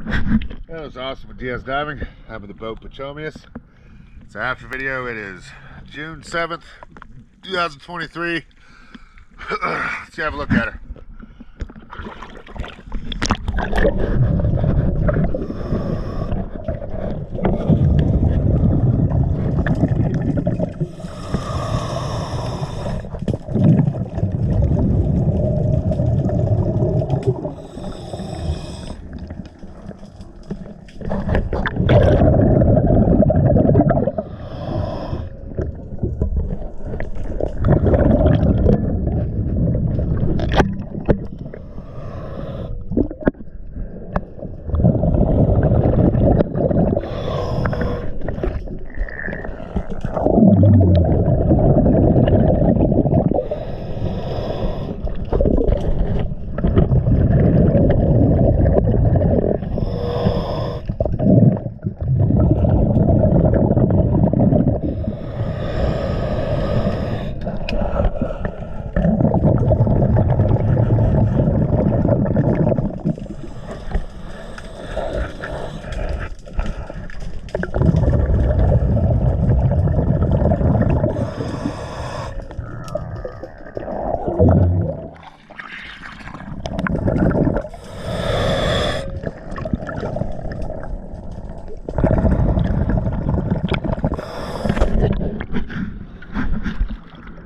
That was awesome with DS diving. I'm with the boat Pachomius. It's an after video. It is June 7th, 2023. Let's have a look at her.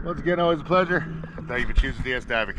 Once again, always a pleasure. Thank you for choosing DS Diving.